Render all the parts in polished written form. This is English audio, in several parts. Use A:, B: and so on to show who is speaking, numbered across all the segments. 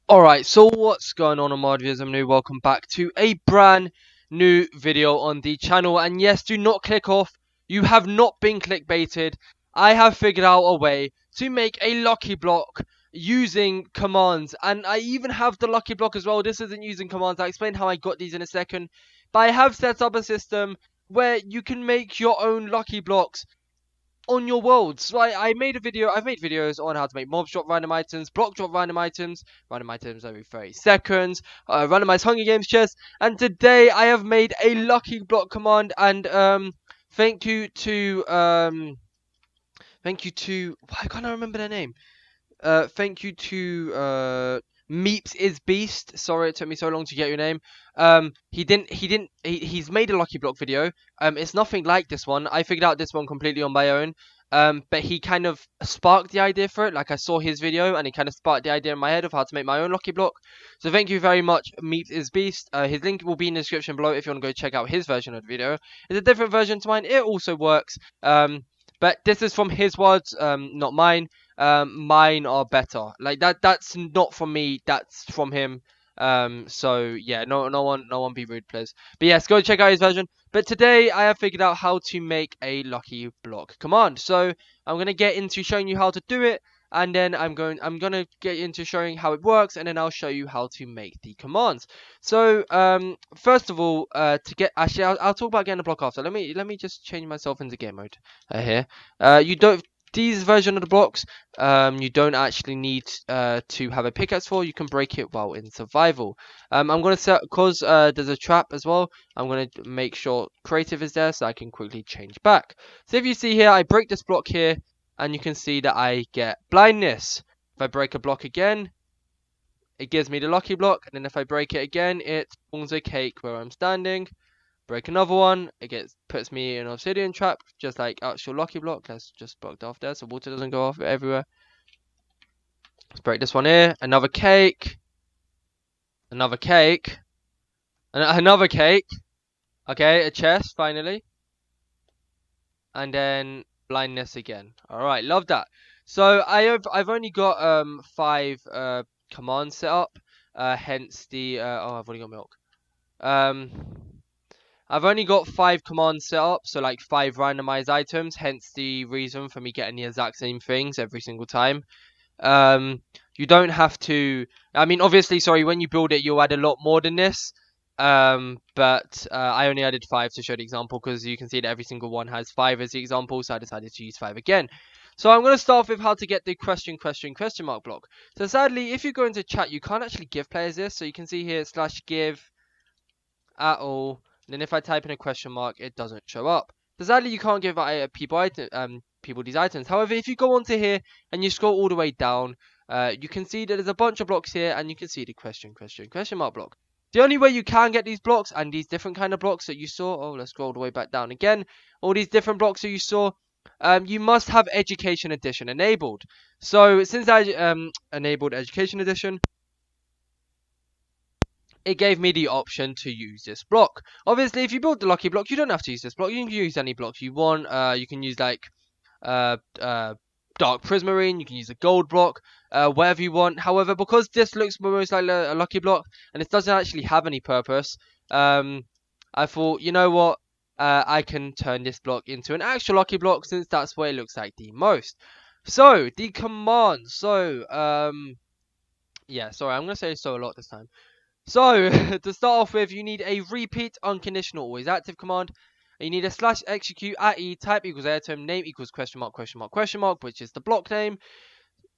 A: Alright, so what's going on mod viewers? I'm new. Welcome back to a brand new video on the channel. And yes, do not click off. You have not been clickbaited. I have figured out a way to make a lucky block using commands. And I even have the lucky block as well. This isn't using commands. I'll explain how I got these in a second. But I have set up a system where you can make your own lucky blocks on your worlds. So I've made videos on how to make mobs drop random items, block drop random items every 30 seconds, randomized Hunger Games chests, and today I have made a lucky block command, and thank you to why can't I remember their name? Thank you to Meepizbeast. Sorry it took me so long to get your name. He's made a Lucky Block video. It's nothing like this one. I figured out this one completely on my own. But he kind of sparked the idea for it. Like, I saw his video and he kind of sparked the idea in my head of how to make my own Lucky Block. So thank you very much, Meepizbeast. His link will be in the description below if you want to go check out his version of the video. It's a different version to mine. It also works. But this is from his words, not mine. Mine are better. Like that's not from me, that's from him. So yeah, no one be rude, please. But yes, go check out his version. But today I have figured out how to make a lucky block command. So I'm gonna get into showing you how to do it, and then I'm gonna get into showing how it works, and then I'll show you how to make the commands. So first of all, to get actually I'll talk about getting a block after. Let me just change myself into game mode here. You don't these version of the blocks, you don't actually need to have a pickaxe for. You can break it while in survival. I'm gonna set, cause there's a trap as well. I'm gonna make sure creative is there so I can quickly change back. So if you see here, I break this block here, and you can see that I get blindness. If I break a block again, it gives me the lucky block, and then if I break it again, it spawns a cake where I'm standing. Break another one, it puts me in an obsidian trap, just like actual lucky block. Let's just block off there so water doesn't go off everywhere. Let's break this one here. Another cake. Another cake. Another cake. Okay, a chest finally. And then blindness again. Alright, love that. So I've only got 5 commands set up. Hence the oh, I've already got milk. I've only got 5 commands set up, so like 5 randomized items, hence the reason for me getting the exact same things every single time. You don't have to, I mean, obviously, sorry, when you build it, you'll add a lot more than this. But I only added 5 to show the example, because you can see that every single one has 5 as the example, so I decided to use 5 again. So I'm going to start with how to get the question mark block. So sadly, if you go into chat, you can't actually give players this, so you can see here /give at all. And then if I type in a question mark, it doesn't show up. So sadly, you can't give people these items. However, if you go onto here and you scroll all the way down, you can see that there's a bunch of blocks here, and you can see the question mark block. The only way you can get these blocks and these different kind of blocks that you saw, oh, let's scroll all the way back down again. All these different blocks that you saw, you must have Education Edition enabled. So since I enabled Education Edition, it gave me the option to use this block. Obviously, if you build the lucky block, you don't have to use this block. You can use any block you want. You can use like uh, uh, dark prismarine. You can use a gold block, whatever you want. However, because this looks most like a lucky block and it doesn't actually have any purpose, I thought, you know what? I can turn this block into an actual lucky block, since that's what it looks like the most. So the command. So yeah. Sorry, I'm gonna say so a lot this time. So, to start off with, you need a repeat unconditional always active command. You need a /execute at e type equals airtime name equals question mark, which is the block name.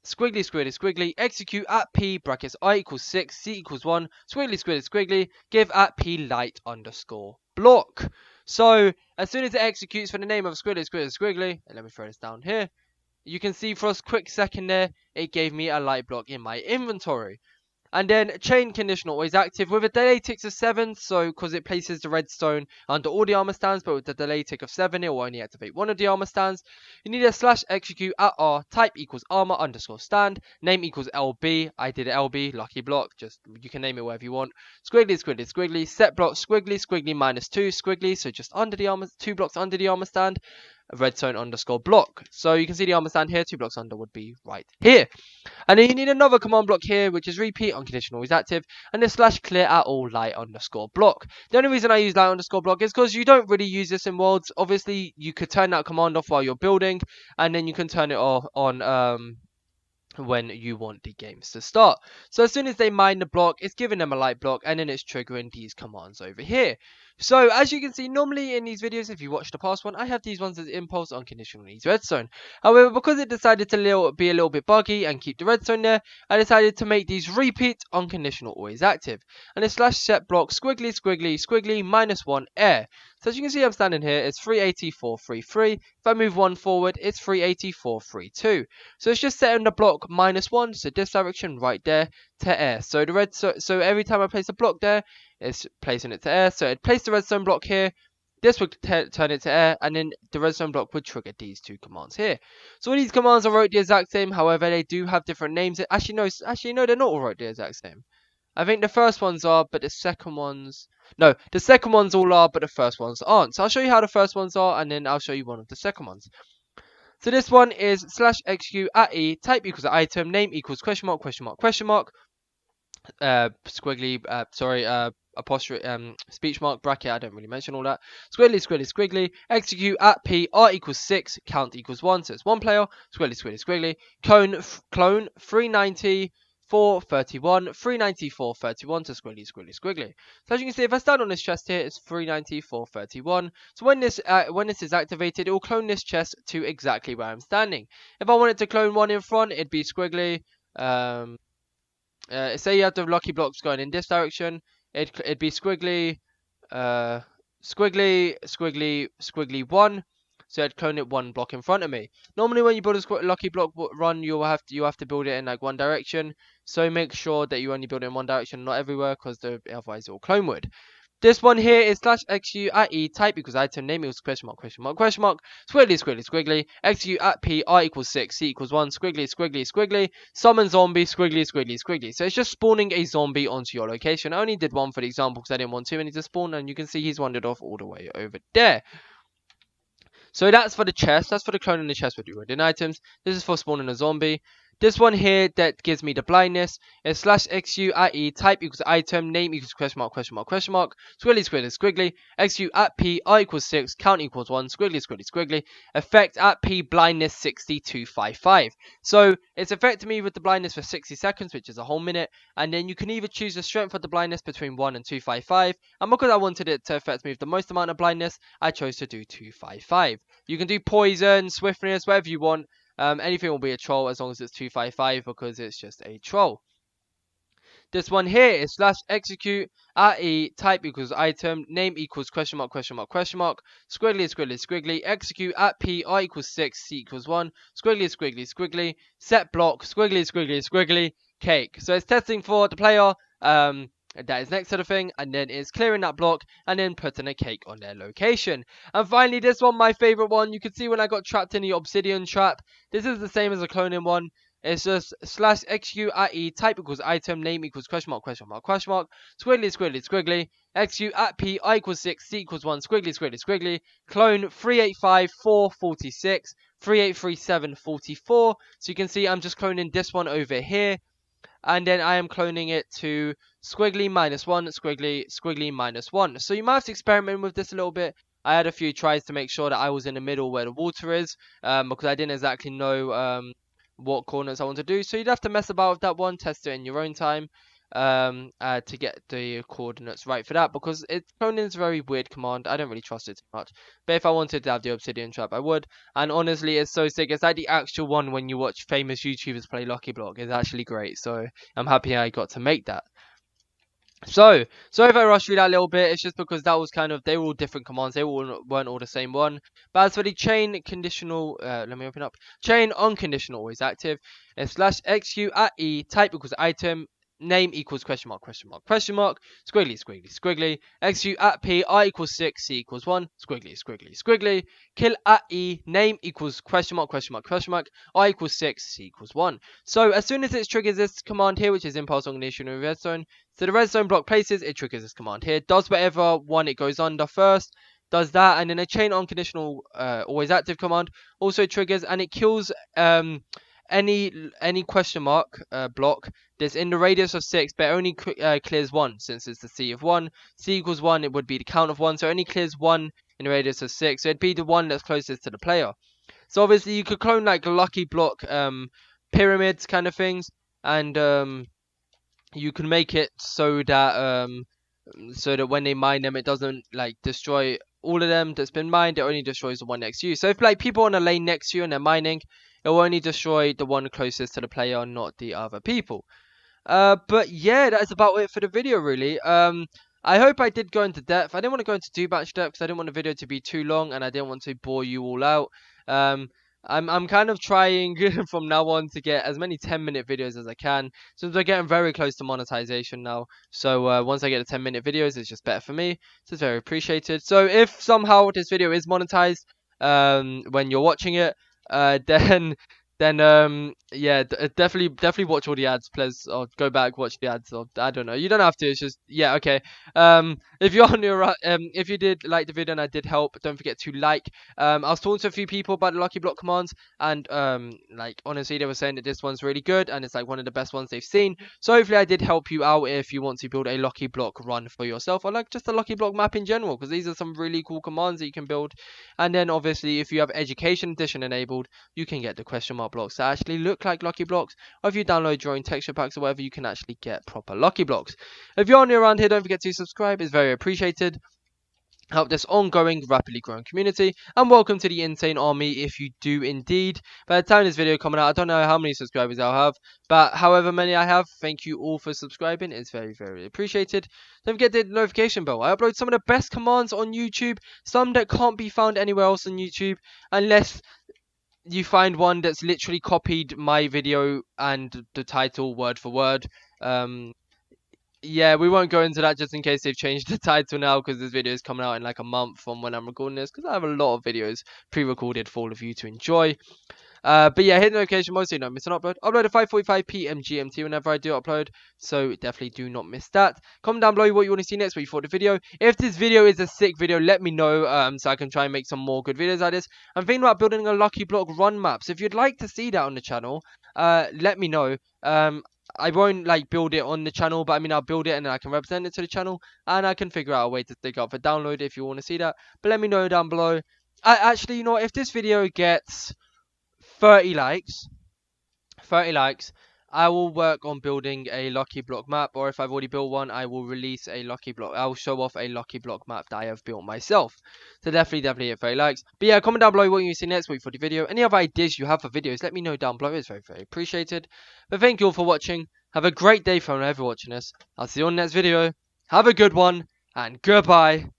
A: Squiggly, squiggly, squiggly, execute at p brackets I equals 6, c equals 1, squiggly, squiggly, squiggly, give at p light underscore block. So, as soon as it executes for the name of squiggly, squiggly, squiggly, and let me throw this down here, you can see for a quick second there, it gave me a light block in my inventory. And then chain conditional always active with a delay tick of 7, so because it places the redstone under all the armor stands, but with the delay tick of 7, it will only activate one of the armor stands. You need a /execute at r type equals armor underscore stand, name equals lb. I did lb, lucky block, just you can name it whatever you want. Squiggly, squiggly, squiggly, set block squiggly, squiggly -2 squiggly, so just under the armor, 2 blocks under the armor stand. redstone underscore block. So you can see the armor stand here, 2 blocks under would be right here. And then you need another command block here, which is repeat unconditional is active, and then slash clear at all light underscore block. The only reason I use light underscore block is because you don't really use this in worlds. Obviously, you could turn that command off while you're building, and then you can turn it off on when you want the games to start. So as soon as they mine the block, it's giving them a light block, and then it's triggering these commands over here. So as you can see, normally in these videos, if you watch the past one, I have these ones as impulse, unconditional needs, redstone. However, because it decided to be a little bit buggy and keep the redstone there, I decided to make these repeat, unconditional, always active. And it's slash set block squiggly squiggly squiggly -1 air. So as you can see, I'm standing here, it's 384.33. If I move one forward, it's 384.32. So it's just setting the block -1, so this direction right there, to air. So so every time I place a block there, it's placing it to air. So it'd place the redstone block here. This would turn it to air, and then the redstone block would trigger these two commands here. So all these commands are wrote the exact same. However, they do have different names. Actually, no, they're not all wrote the exact same. I think the first ones are, but the second ones... No, the second ones all are, but the first ones aren't. So I'll show you how the first ones are, and then I'll show you one of the second ones. So this one is slash xq at e, type equals item, name equals question mark, question mark, question mark, squiggly, apostrophe, speech mark, bracket, I don't really mention all that, squiggly, squiggly, squiggly, execute at p, r equals 6, count equals 1, so it's one player, squiggly, squiggly, squiggly, clone 390, 431, 394, 31 to squiggly, squiggly, squiggly. So as you can see, if I stand on this chest here, it's 394, 31. So when this is activated, it will clone this chest to exactly where I'm standing. If I wanted to clone one in front, it'd be squiggly. Say you have the lucky blocks going in this direction, it'd be squiggly, squiggly, squiggly, squiggly 1. So I'd clone it one block in front of me. Normally, when you build a lucky block run, you have to build it in like one direction. So make sure that you only build it in one direction, not everywhere, because otherwise it will clone wood. This one here is slash xu at e, type equals item, name equals question mark, question mark, question mark, squiggly, squiggly, squiggly, xu at p, r equals 6, c equals 1, squiggly, squiggly, squiggly, summon zombie, squiggly, squiggly, squiggly. So it's just spawning a zombie onto your location. I only did one for the example because I didn't want too many to spawn, and you can see he's wandered off all the way over there. So that's for the chest. That's for the cloning the chest with your wooden items. This is for spawning a zombie. This one here that gives me the blindness is slash xu at e, type equals item, name equals question mark, question mark, question mark, squiggly, squiggly, squiggly, xu at p, r equals 6, count equals 1, squiggly, squiggly, squiggly, effect at p, blindness 6255. So it's affecting me with the blindness for 60 seconds, which is a whole minute, and then you can either choose the strength of the blindness between 1 and 255, and because I wanted it to affect me with the most amount of blindness, I chose to do 255. You can do poison, swiftness, whatever you want. Anything will be a troll as long as it's 255 because it's just a troll. This one here is slash execute at e, type equals item, name equals question mark, question mark, question mark, squiggly, squiggly, squiggly, execute at p, r equals 6, c equals 1, squiggly, squiggly, squiggly, set block, squiggly, squiggly, squiggly, cake. So it's testing for the player that is next to the thing, and then it's clearing that block and then putting a cake on their location. And finally, this one, my favorite one, you can see when I got trapped in the obsidian trap, this is the same as a cloning one. It's just slash xu at e, type equals item, name equals question mark, question mark, question mark, squiggly, squiggly, squiggly, xu at p, I equals 6, c equals 1, squiggly, squiggly, squiggly, clone 385, 446, 3837, 44. So you can see I'm just cloning this one over here. And then I am cloning it to squiggly -1, squiggly, squiggly -1. So you might have to experiment with this a little bit. I had a few tries to make sure that I was in the middle where the water is, because I didn't exactly know what corners I want to do. So you'd have to mess about with that one, test it in your own time, to get the coordinates right for that, because cloning is a very weird command. I don't really trust it too much. But if I wanted to have the obsidian trap, I would. And honestly, it's so sick. It's like the actual one when you watch famous YouTubers play Lucky Block. It's actually great. So I'm happy I got to make that. So, sorry if I rushed through that a little bit, it's just because that was they were all different commands, they weren't all the same one. But as for the chain conditional, let me open up, chain unconditional always active, is slash xu at e, type equals item, name equals question mark, question mark, question mark, squiggly, squiggly, squiggly, xu at p, I equals 6, c equals 1, squiggly, squiggly, squiggly, kill at e, name equals question mark, question mark, question mark, I equals 6, c equals 1. So as soon as it triggers this command here, which is impulse unconditional redstone, so the redstone block places, it triggers this command here, does whatever one it goes under first, does that, and then a chain unconditional always active command also triggers, and it kills any question mark block that's in the radius of 6, but it only clears 1, since it's the C of 1. C equals 1, it would be the count of 1, so it only clears 1 in a radius of 6, so it'd be the one that's closest to the player. So obviously you could clone like lucky block pyramids kind of things, and you can make it so that when they mine them, it doesn't like destroy all of them that's been mined. It only destroys the one next to you. So if like people on a lane next to you and they're mining, it will only destroy the one closest to the player, not the other people. But yeah, that's about it for the video, really. I hope I did go into depth. I didn't want to go into too much depth because I didn't want the video to be too long, and I didn't want to bore you all out. Um, I'm kind of trying from now on to get as many 10-minute videos as I can, since we're getting very close to monetization now. So once I get the 10-minute videos, it's just better for me. So it's very appreciated. So if somehow this video is monetized, when you're watching it, then yeah, definitely watch all the ads, please, or go back, watch the ads, or I don't know, you don't have to, it's just, yeah, okay. If you're on your if you did like the video and I did help, don't forget to like. I was talking to a few people about the lucky block commands, and like honestly they were saying that this one's really good and it's like one of the best ones they've seen. So hopefully I did help you out if you want to build a lucky block run for yourself, or like just a lucky block map in general, because these are some really cool commands that you can build. And then obviously if you have education edition enabled, you can get the question mark blocks that actually look like lucky blocks, or if you download your own texture packs or whatever, you can actually get proper lucky blocks. If you're new around here, don't forget to subscribe, it's very appreciated. Help this ongoing, rapidly growing community, and welcome to the insane army if you do indeed. By the time this video coming out, I don't know how many subscribers I'll have, but however many I have, thank you all for subscribing. It's very appreciated. Don't forget the notification bell. I upload some of the best commands on YouTube, some that can't be found anywhere else on YouTube, unless you find one that's literally copied my video and the title word for word. Yeah, we won't go into that just in case they've changed the title now, because this video is coming out in like a month from when I'm recording this, because I have a lot of videos pre-recorded for all of you to enjoy. But yeah, hit the notification bell so you don't miss an upload. Upload at 5:45 p.m. GMT whenever I do upload, so definitely do not miss that. Comment down below what you want to see next, what you thought of the video. If this video is a sick video, let me know, so I can try and make some more good videos like this. I'm thinking about building a lucky block run map, so if you'd like to see that on the channel, let me know. I won't like build it on the channel, but I mean I'll build it and then I can represent it to the channel, and I can figure out a way to stick up for download if you want to see that. But let me know down below. Actually, you know what, if this video gets 30 likes, 30 likes, I will work on building a lucky block map, or if I've already built one, I will release a lucky block. I'll show off a lucky block map that I have built myself. So definitely hit 30 likes. But yeah, comment down below what you see next week for the video. Any other ideas you have for videos, let me know down below. It's very appreciated. But thank you all for watching. Have a great day from whenever you're watching this. I'll see you on the next video. Have a good one, and goodbye.